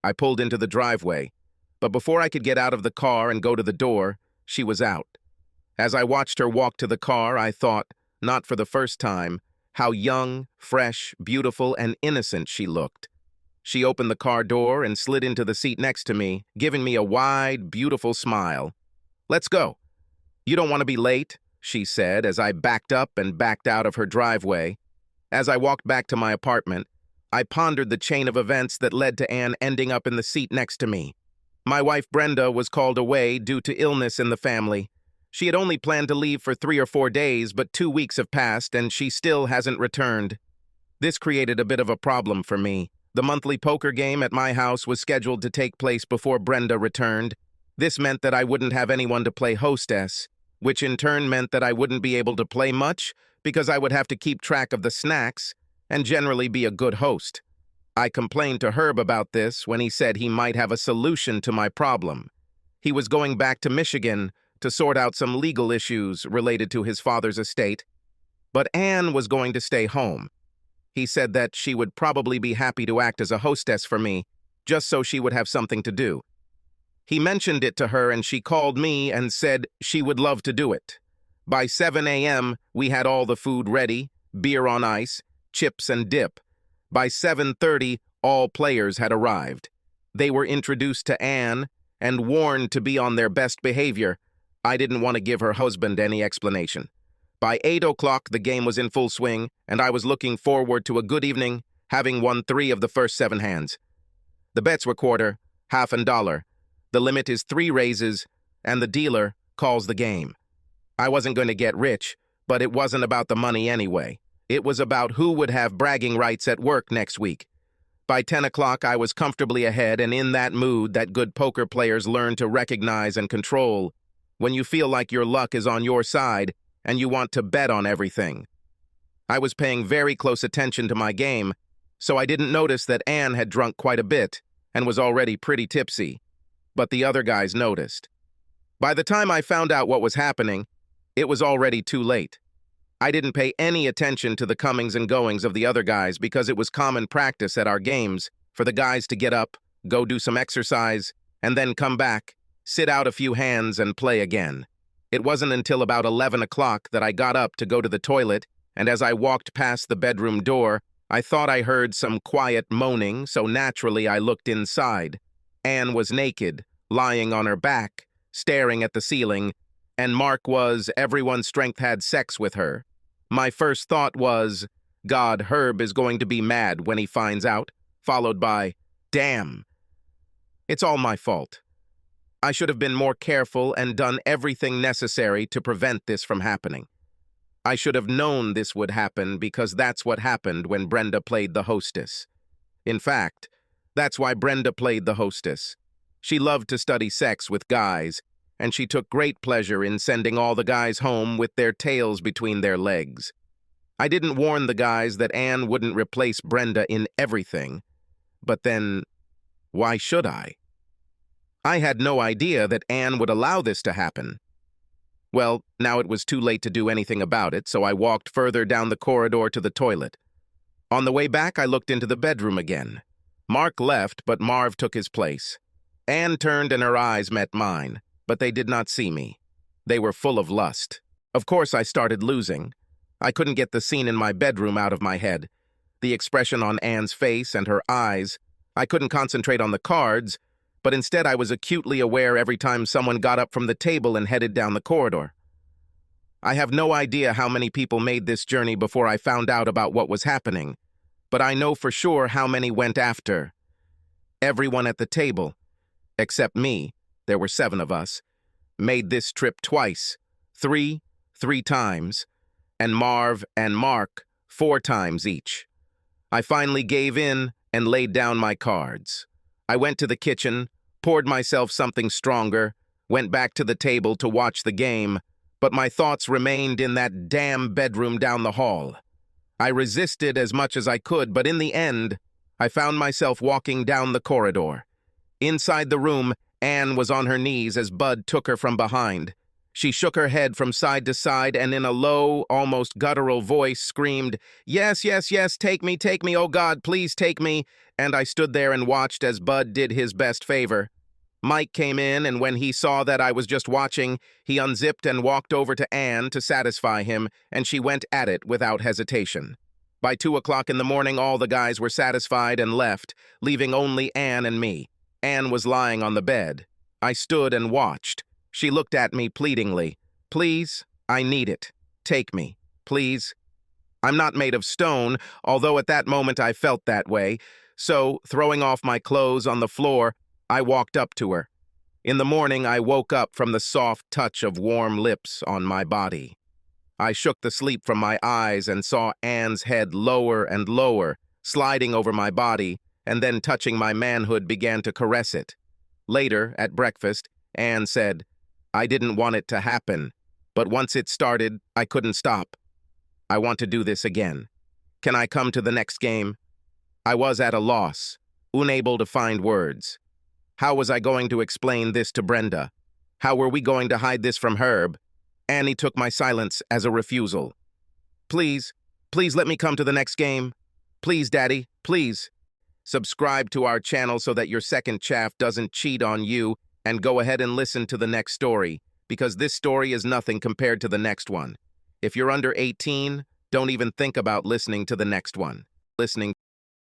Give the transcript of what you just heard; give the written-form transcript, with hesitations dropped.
I pulled into the driveway, but before I could get out of the car and go to the door, she was out. As I watched her walk to the car, I thought, not for the first time, how young, fresh, beautiful, and innocent she looked. She opened the car door and slid into the seat next to me, giving me a wide, beautiful smile. "Let's go. You don't want to be late," she said as I backed up and backed out of her driveway. As I walked back to my apartment, I pondered the chain of events that led to Anne ending up in the seat next to me. My wife Brenda was called away due to illness in the family. She had only planned to leave for 3 or 4 days, but 2 weeks have passed and she still hasn't returned. This created a bit of a problem for me. The monthly poker game at my house was scheduled to take place before Brenda returned. This meant that I wouldn't have anyone to play hostess, which in turn meant that I wouldn't be able to play much because I would have to keep track of the snacks and generally be a good host. I complained to Herb about this when he said he might have a solution to my problem. He was going back to Michigan to sort out some legal issues related to his father's estate, but Anne was going to stay home. He said that she would probably be happy to act as a hostess for me, just so she would have something to do. He mentioned it to her and she called me and said she would love to do it. By 7 a.m., we had all the food ready, beer on ice, chips and dip. By 7:30, all players had arrived. They were introduced to Anne and warned to be on their best behavior. I didn't want to give her husband any explanation. By 8 o'clock, the game was in full swing, and I was looking forward to a good evening, having won 3 of the first 7 hands. The bets were quarter, half, and dollar. The limit is 3 raises, and the dealer calls the game. I wasn't going to get rich, but it wasn't about the money anyway. It was about who would have bragging rights at work next week. By 10 o'clock, I was comfortably ahead and in that mood that good poker players learn to recognize and control when you feel like your luck is on your side and you want to bet on everything. I was paying very close attention to my game, so I didn't notice that Anne had drunk quite a bit and was already pretty tipsy. But the other guys noticed. By the time I found out what was happening, it was already too late. I didn't pay any attention to the comings and goings of the other guys because it was common practice at our games for the guys to get up, go do some exercise, and then come back, sit out a few hands, and play again. It wasn't until about 11 o'clock that I got up to go to the toilet, and as I walked past the bedroom door, I thought I heard some quiet moaning, so naturally I looked inside. Anne was naked, lying on her back, staring at the ceiling, and Mark was, everyone's strength had sex with her. My first thought was, God, Herb is going to be mad when he finds out, followed by, damn. It's all my fault. I should have been more careful and done everything necessary to prevent this from happening. I should have known this would happen because that's what happened when Brenda played the hostess. In fact, that's why Brenda played the hostess. She loved to study sex with guys, and she took great pleasure in sending all the guys home with their tails between their legs. I didn't warn the guys that Anne wouldn't replace Brenda in everything, but then, why should I? I had no idea that Anne would allow this to happen. Well, now it was too late to do anything about it, so I walked further down the corridor to the toilet. On the way back, I looked into the bedroom again. Mark left, but Marv took his place. Anne turned and her eyes met mine, but they did not see me. They were full of lust. Of course, I started losing. I couldn't get the scene in my bedroom out of my head. The expression on Anne's face and her eyes. I couldn't concentrate on the cards, but instead I was acutely aware every time someone got up from the table and headed down the corridor. I have no idea how many people made this journey before I found out about what was happening, but I know for sure how many went after. Everyone at the table, except me, there were 7 of us, made this trip twice, three times, and Marv and Mark 4 times each. I finally gave in and laid down my cards. I went to the kitchen, poured myself something stronger, went back to the table to watch the game, but my thoughts remained in that damn bedroom down the hall. I resisted as much as I could, but in the end, I found myself walking down the corridor. Inside the room, Anne was on her knees as Bud took her from behind. She shook her head from side to side and in a low, almost guttural voice screamed, "Yes, yes, yes, take me, oh God, please take me." And I stood there and watched as Bud did his best favor. Mike came in, and when he saw that I was just watching, he unzipped and walked over to Anne to satisfy him, and she went at it without hesitation. By 2 o'clock in the morning, all the guys were satisfied and left, leaving only Anne and me. Anne was lying on the bed. I stood and watched. She looked at me pleadingly. "Please, I need it. Take me, please." I'm not made of stone, although at that moment I felt that way, so, throwing off my clothes on the floor, I walked up to her. In the morning, I woke up from the soft touch of warm lips on my body. I shook the sleep from my eyes and saw Anne's head lower and lower, sliding over my body, and then touching my manhood began to caress it. Later, at breakfast, Anne said, "I didn't want it to happen, but once it started, I couldn't stop. I want to do this again. Can I come to the next game?" I was at a loss, unable to find words. How was I going to explain this to Brenda? How were we going to hide this from Herb? Annie took my silence as a refusal. "Please, please let me come to the next game. Please, Daddy, please." Subscribe to our channel so that your second chaff doesn't cheat on you, and go ahead and listen to the next story, because this story is nothing compared to the next one. If you're under 18, don't even think about listening to the next one. Listening